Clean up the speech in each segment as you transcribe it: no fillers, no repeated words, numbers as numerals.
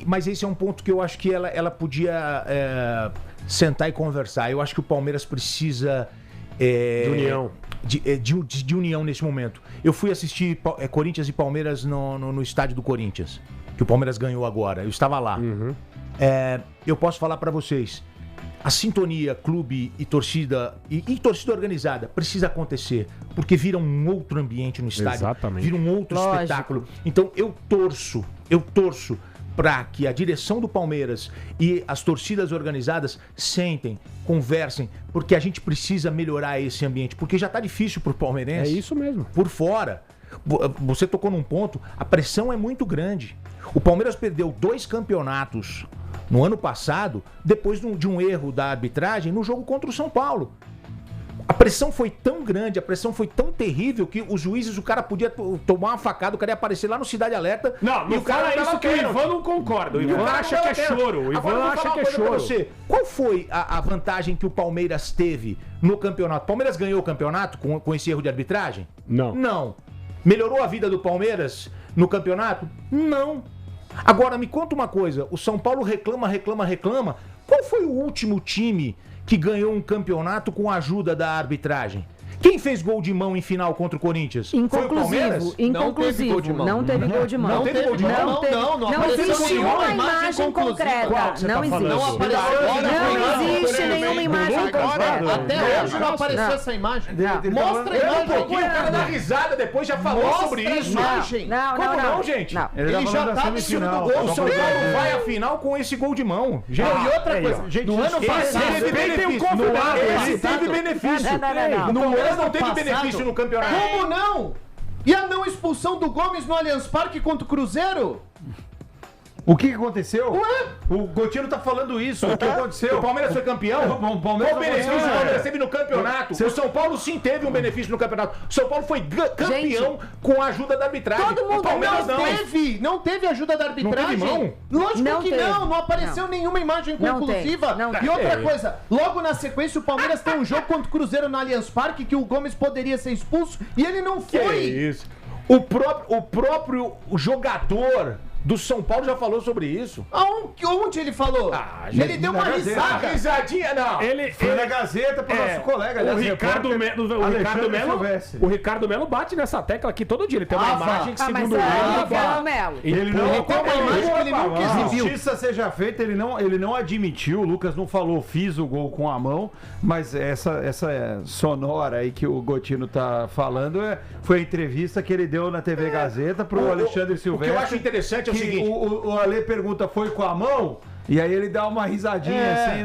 Mas esse é um ponto que eu acho que ela podia sentar e conversar. Eu acho que o Palmeiras precisa... de união. De união nesse momento. Eu fui assistir Corinthians e Palmeiras no estádio do Corinthians, que o Palmeiras ganhou agora. Eu estava lá. Eu posso falar para vocês, a sintonia clube e torcida e torcida organizada precisa acontecer, porque vira um outro ambiente no estádio. Exatamente. Vira um outro espetáculo. Então eu torço para que a direção do Palmeiras e as torcidas organizadas sentem, conversem, porque a gente precisa melhorar esse ambiente, porque já tá difícil pro palmeirense. É isso mesmo. Por fora. Você tocou num ponto, a pressão é muito grande. O Palmeiras perdeu 2 campeonatos no ano passado, depois de um erro da arbitragem no jogo contra o São Paulo. A pressão foi tão grande, a pressão foi tão terrível que os juízes, o cara podia tomar uma facada, o cara ia aparecer lá no Cidade Alerta. Não fala isso que o Ivan não concorda. O Ivan acha que é choro. O Ivan acha que é choro. Qual foi a vantagem que o Palmeiras teve no campeonato? O Palmeiras ganhou o campeonato com esse erro de arbitragem? Não. Melhorou a vida do Palmeiras no campeonato? Não. Agora, me conta uma coisa. O São Paulo reclama. Qual foi o último time que ganhou um campeonato com a ajuda da arbitragem? Quem fez gol de mão em final contra o Corinthians? Foi o Palmeiras? Inconclusivo. Não teve gol de mão. Não teve gol de mão? Não existe nenhuma imagem concreta. Não existe nenhuma imagem concreta. Até hoje não apareceu essa imagem. Mostra a imagem. O cara dá risada depois, já falou sobre isso. Como não, gente? Ele já tá assistindo do gol. O São Paulo vai à final com esse gol de mão. E outra coisa, no ano passado... Esse teve benefício. Não. Não teve benefício no campeonato. Como não? E a não expulsão do Gomes no Allianz Parque contra o Cruzeiro? O que aconteceu? Ué? O Gotino tá falando isso. O que aconteceu? O Palmeiras foi campeão? Qual benefício o Palmeiras teve no campeonato? O São Paulo sim teve um benefício no campeonato. O São Paulo foi campeão com a ajuda da arbitragem. Todo mundo o Palmeiras não teve ajuda da arbitragem. Não teve mão? Lógico que não apareceu nenhuma imagem conclusiva. E outra coisa, logo na sequência o Palmeiras tem um jogo contra o Cruzeiro no Allianz Parque que o Gomes poderia ser expulso e ele não foi. Que isso? O próprio jogador do São Paulo já falou sobre isso. Onde ele falou? Ele deu uma risada. Risadinha, não. Ele foi na Gazeta pro nosso colega. O Ricardo Melo bate nessa tecla aqui todo dia. Ele tem uma imagem que, segundo ele não tem uma imagem que ele nunca exibiu. Justiça seja feita, ele não admitiu, o Lucas não falou, fiz o gol com a mão, mas essa sonora aí que o Gotino tá falando foi a entrevista que ele deu na TV Gazeta pro Alexandre Silvestre. O que eu acho interessante é o seguinte... O Ale pergunta, foi com a mão? E aí ele dá uma risadinha assim,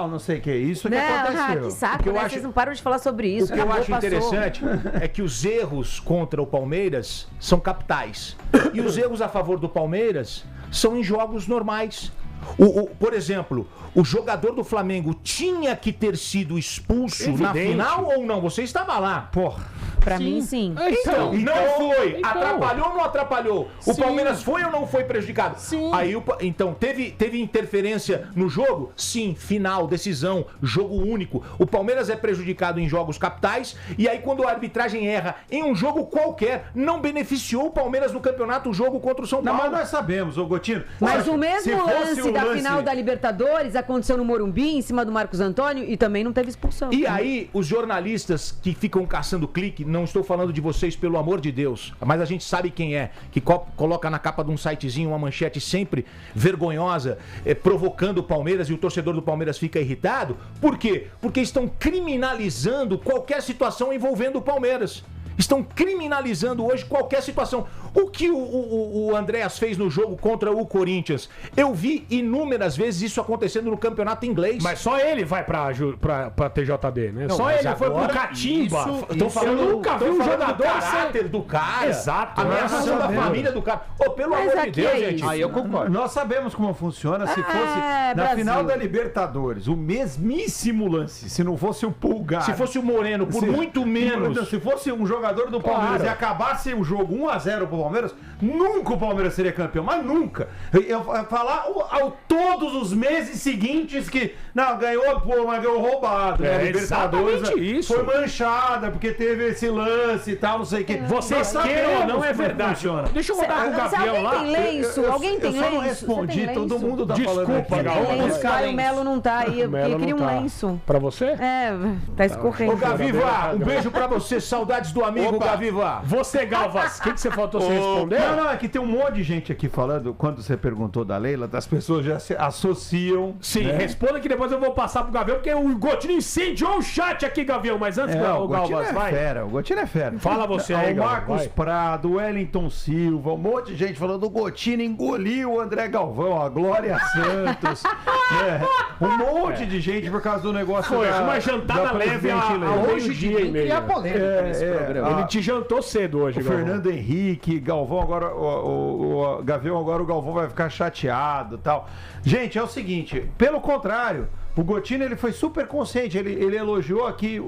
não sei o que. Isso que aconteceu. Que saco, vocês não param de falar sobre isso. O que eu acho interessante é que os erros contra o Palmeiras são capitais. E os erros a favor do Palmeiras são em jogos normais. Por exemplo, o jogador do Flamengo tinha que ter sido expulso na final ou não? Você estava lá. Pra mim, sim. Então, não foi. Atrapalhou ou não atrapalhou? O Palmeiras foi ou não foi prejudicado? Sim. Aí, então, teve interferência no jogo? Sim. Final, decisão, jogo único. O Palmeiras é prejudicado em jogos capitais e aí quando a arbitragem erra em um jogo qualquer, não beneficiou o Palmeiras no campeonato o jogo contra o São Paulo. Não, mas nós sabemos, Gotino. Mas o mesmo lance da final da Libertadores aconteceu no Morumbi, em cima do Marcos Antônio, e também não teve expulsão. E aí, os jornalistas que ficam caçando clique, não estou falando de vocês, pelo amor de Deus, mas a gente sabe quem é, que coloca na capa de um sitezinho uma manchete sempre vergonhosa, provocando o Palmeiras e o torcedor do Palmeiras fica irritado. Por quê? Porque estão criminalizando qualquer situação envolvendo o Palmeiras. Estão criminalizando hoje qualquer situação. O que o Andréas fez no jogo contra o Corinthians? Eu vi inúmeras vezes isso acontecendo no campeonato inglês. Mas só ele vai pra TJD, né? Não, só ele foi pro Catimba. Eu nunca vi um jogador do caráter do cara. Exato. Ameaçando a família do cara. Pelo amor de Deus, gente. Aí eu concordo. Nós sabemos como funciona. Se fosse na final da Libertadores, o mesmíssimo lance, se não fosse o Pulgar. Se fosse o Moreno, por muito menos. Se fosse um jogador do Palmeiras e acabasse o jogo 1-0 pro Palmeiras, nunca o Palmeiras seria campeão, mas nunca. Eu falar todos os meses seguintes que, não, ganhou, pô, mas ganhou roubado. É, né? Libertadores isso. foi manchada, porque teve esse lance e tal, não sei o que. Vocês queiram, não é verdade. Deixa eu rodar com o Gavião lá. Alguém tem lenço? Alguém tem lenço? Eu só não respondi, todo mundo tá falando Desculpa, aqui. Desculpa, o Melo não tá aí, eu queria um lenço. Pra você? É, tá escorrendo. Ô, Gaviva, um beijo pra você, saudades do amigo, Gaviva. Você, Galvas, o que você faltou você responder? Não, é que tem um monte de gente aqui falando, quando você perguntou da Leila, das pessoas já se associam. Sim, responda que depois eu vou passar pro Gavião, porque o Gotino incendiou o chat aqui, Gavião, mas antes o Gotino Galvas, vai. Fera, o Gotino é fera. Fala você aí, o Marcos Prado, o Wellington Silva, um monte de gente falando, o Gotino engoliu o André Galvão, a Glória Santos, um monte de gente por causa do negócio Foi uma jantada leve ao meio-dia e meio. Criar polêmica nesse programa. Ele te jantou cedo hoje, o Fernando Henrique, Galvão agora, o Gavião agora, o Galvão vai ficar chateado e tal. Gente, é o seguinte, pelo contrário, o Gotino ele foi super consciente, ele elogiou aqui,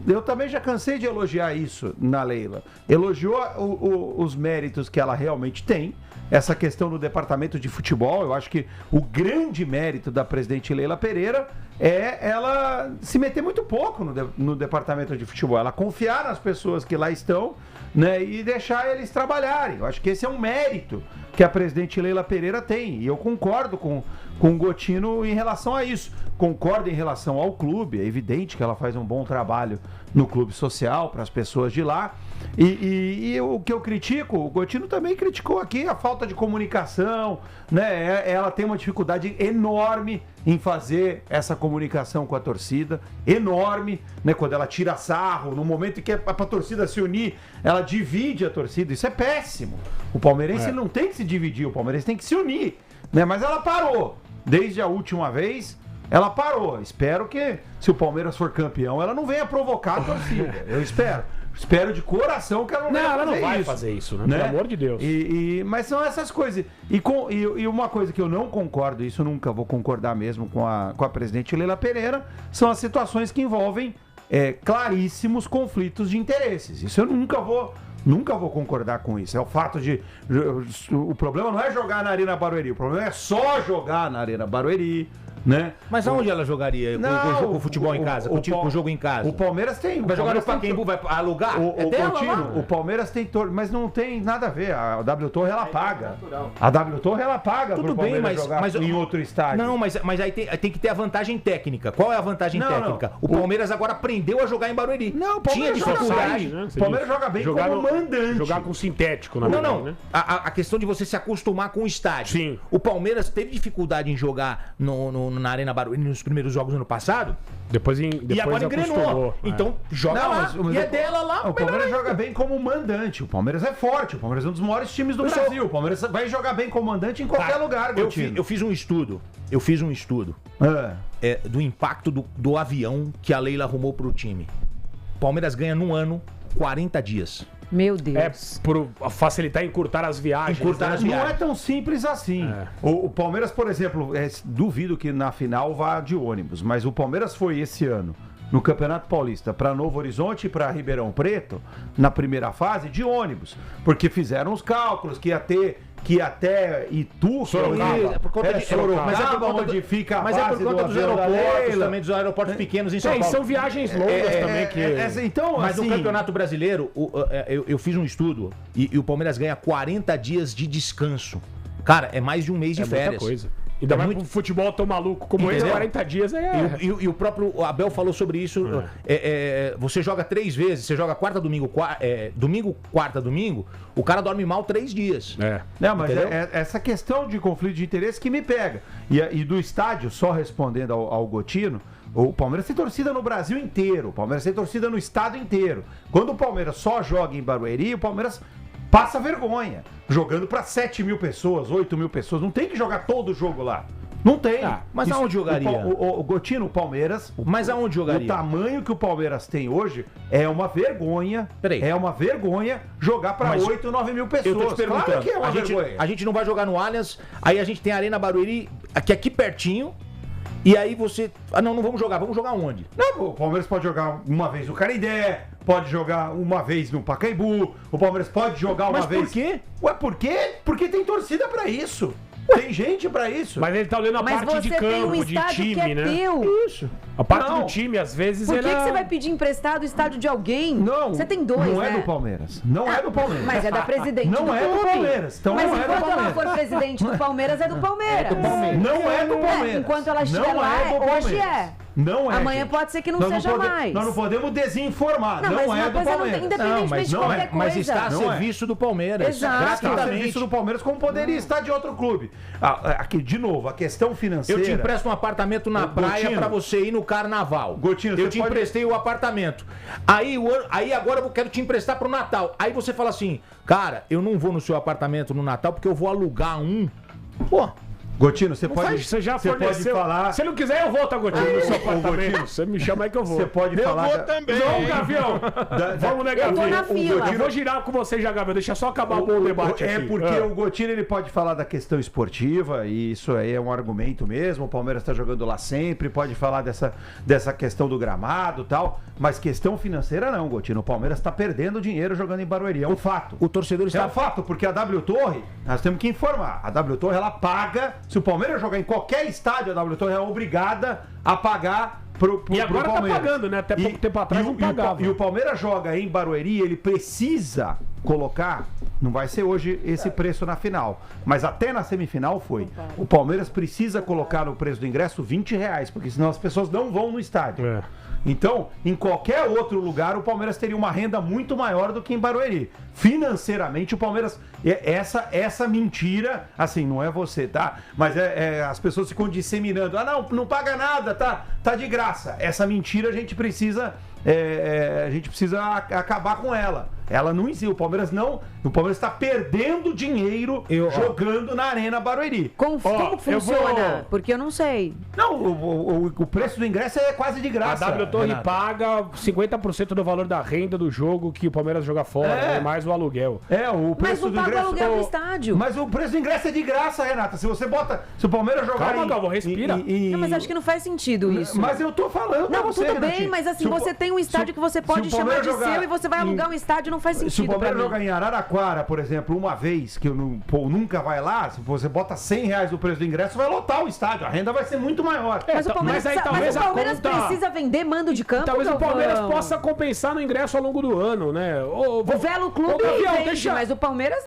eu também já cansei de elogiar isso na Leila, elogiou os méritos que ela realmente tem, essa questão do departamento de futebol. Eu acho que o grande mérito da presidente Leila Pereira é ela se meter muito pouco no departamento de futebol, ela confiar nas pessoas que lá estão, né, e deixar eles trabalharem. Eu acho que esse é um mérito que a presidente Leila Pereira tem, e eu concordo com o Gotino em relação a isso. Concordo em relação ao clube, é evidente que ela faz um bom trabalho no clube social, para as pessoas de lá. E o que eu critico, o Gotino também criticou aqui a falta de comunicação, né? Ela tem uma dificuldade enorme em fazer essa comunicação com a torcida, enorme, né? Quando ela tira sarro, no momento em que é para a torcida se unir, ela divide a torcida, isso é péssimo. O palmeirense não tem que se dividir, o palmeirense tem que se unir, né? Mas ela parou, desde a última vez, ela parou. Espero que, se o Palmeiras for campeão, ela não venha provocar a torcida. Eu espero. Espero de coração que ela não venha fazer isso. Ela não vai fazer isso, né? Pelo amor de Deus. Mas são essas coisas. E uma coisa que eu não concordo, isso eu nunca vou concordar mesmo com a presidente Leila Pereira, são as situações que envolvem claríssimos conflitos de interesses. Isso eu nunca vou concordar com isso. É o fato de... O problema não é jogar na Arena Barueri, o problema é só jogar na Arena Barueri, né? Mas aonde ela jogaria com o futebol em casa, com o jogo em casa? O Palmeiras tem... Vai jogar no Pacaembu, vai alugar? O Palmeiras tem... Mas não tem nada a ver. A W Torre, ela paga. A W Torre, ela paga. Tudo bem, mas em outro estádio. Não, mas aí tem que ter a vantagem técnica. Qual é a vantagem técnica? O Palmeiras agora aprendeu a jogar em Barueri. Não, o Palmeiras tinha dificuldade. Né? O Palmeiras joga bem como mandante. Jogar com sintético, na verdade. Não. Né? A questão de você se acostumar com o estádio. Sim. O Palmeiras teve dificuldade em jogar na Arena Barueri nos primeiros jogos do ano passado. Depois e agora engrenou. Então joga lá. Mas é dela lá. O Palmeiras joga bem como mandante. O Palmeiras é forte. O Palmeiras é um dos maiores times do Brasil. O Palmeiras vai jogar bem como mandante em qualquer lugar. Eu fiz um estudo. Do impacto do avião que a Leila arrumou pro time. O Palmeiras ganha num ano 40 dias. Meu Deus. Por facilitar e encurtar as viagens. Não é tão simples assim. O Palmeiras, por exemplo, duvido que na final vá de ônibus, mas o Palmeiras foi esse ano no Campeonato Paulista para Novo Horizonte e para Ribeirão Preto, na primeira fase, de ônibus. Porque fizeram os cálculos que ia ter que até Itu, Sorocaba, por conta de Sorocaba, mas é por conta onde fica a mas base é por conta dos aeroportos também, dos aeroportos pequenos em São Paulo. São viagens longas também que... Então, mas no Campeonato Brasileiro, eu fiz um estudo e o Palmeiras ganha 40 dias de descanso. Cara, é mais de um mês de férias. Muita coisa. Ainda mais um futebol tão maluco como esse, 40 dias E o próprio Abel falou sobre isso. Você joga 3 vezes, você joga quarta, domingo, domingo, quarta, domingo, o cara dorme mal 3 dias. Não, mas essa questão de conflito de interesse que me pega. E do estádio, só respondendo ao Gotino, o Palmeiras tem torcida no Brasil inteiro, o Palmeiras tem torcida no estado inteiro. Quando o Palmeiras só joga em Barueri, o Palmeiras passa vergonha, jogando para 7 mil pessoas, 8 mil pessoas. Não tem que jogar todo o jogo lá. Não tem. Mas aonde jogaria? O Gotino, o Palmeiras... Mas aonde jogaria? O tamanho que o Palmeiras tem hoje é uma vergonha. Peraí. É uma vergonha jogar para 8, 9 mil pessoas. Eu tô te perguntando. Claro que é uma vergonha. A gente não vai jogar no Allianz, aí a gente tem a Arena Barueri, aqui pertinho, E aí você... não vamos jogar. Vamos jogar onde? Não, o Palmeiras pode jogar uma vez no Canindé, pode jogar uma vez no Pacaembu, o Palmeiras pode jogar uma vez... Mas por quê? Ué, por quê? Porque tem torcida pra isso. Tem gente pra isso. Mas ele tá olhando a parte de campo, de time, né? Isso. A parte do time, às vezes, Por que você vai pedir emprestado o estádio de alguém? Não. Você tem 2, Não né? é do Palmeiras. Não é do Palmeiras. Mas é da presidente Não é do Palmeiras. Então mas não é do enquanto ela Palmeiras. for presidente do Palmeiras, é do Palmeiras. Não é do Palmeiras. Enquanto ela estiver Não lá, é do Palmeiras. hoje é. Não é. Amanhã gente. pode ser que não seja mais. Nós não podemos desinformar. Não, mas Não é uma do coisa Palmeiras. independentemente de qualquer coisa. Mas está a serviço do Palmeiras. Exato. Está a serviço do Palmeiras, como poderia estar de outro clube. Aqui, de novo, a questão financeira... Eu te empresto um apartamento na praia Gotino, pra você ir no carnaval. Gotino, eu te emprestei o apartamento. Aí agora eu quero te emprestar pro Natal. Aí você fala assim, cara, eu não vou no seu apartamento no Natal porque eu vou alugar um. Pô... Gotino, você pode falar... Se não quiser, eu vou, tá, Gotino, no seu apartamento. Você me chama aí que eu vou. Você pode falar... Eu vou também. Não, Gavião. Vamos, né, Gavião? Eu tô na fila. Eu vou girar com você já, Gavião. Deixa só acabar o debate aqui. É porque o Gotino, ele pode falar da questão esportiva, e isso aí é um argumento mesmo. O Palmeiras tá jogando lá sempre, pode falar dessa questão do gramado e tal. Mas questão financeira não, Gotino. O Palmeiras tá perdendo dinheiro jogando em Barueri. É um fato. O torcedor está... É um fato, porque a W Torre, nós temos que informar. A W Torre, ela paga... Se o Palmeiras jogar em qualquer estádio, a W Torre é obrigada a pagar pro agora Palmeiras. Tá pagando, né? Até pouco tempo atrás não pagava. E o Palmeiras joga em Barueri, ele precisa colocar, não vai ser hoje esse preço na final, mas até na semifinal foi. O Palmeiras precisa colocar no preço do ingresso R$20, porque senão as pessoas não vão no estádio. É. Então, em qualquer outro lugar, o Palmeiras teria uma renda muito maior do que em Barueri. Financeiramente, o Palmeiras... Essa mentira, assim, não é você, tá? Mas as pessoas ficam disseminando. Não paga nada, tá de graça. Essa mentira a gente precisa acabar com ela. Ela não existe. O Palmeiras está perdendo dinheiro jogando na Arena Barueri. Como funciona? Porque eu não sei. Não, o preço do ingresso é quase de graça. A W Torre paga 50% do valor da renda do jogo que o Palmeiras joga fora, mais o aluguel. O preço do ingresso... Mas não paga o aluguel do estádio. Mas o preço do ingresso é de graça, Renata. Se o Palmeiras jogar... Calma, Galvão, respira. Não, mas acho que não faz sentido isso. Mas eu tô falando pra você, tudo bem, Renatinho. mas assim, você tem um estádio que você pode chamar de seu e você vai alugar um estádio, não faz sentido. Se o Palmeiras jogar em Araraquara, por exemplo, uma vez, que nunca vai lá, se você bota R$100 no preço do ingresso, vai lotar o estádio. A renda vai ser muito maior. Mas o Palmeiras precisa vender mando de campo. Talvez o Palmeiras possa compensar no ingresso ao longo do ano, né? O Velo Clube vende, mas o Palmeiras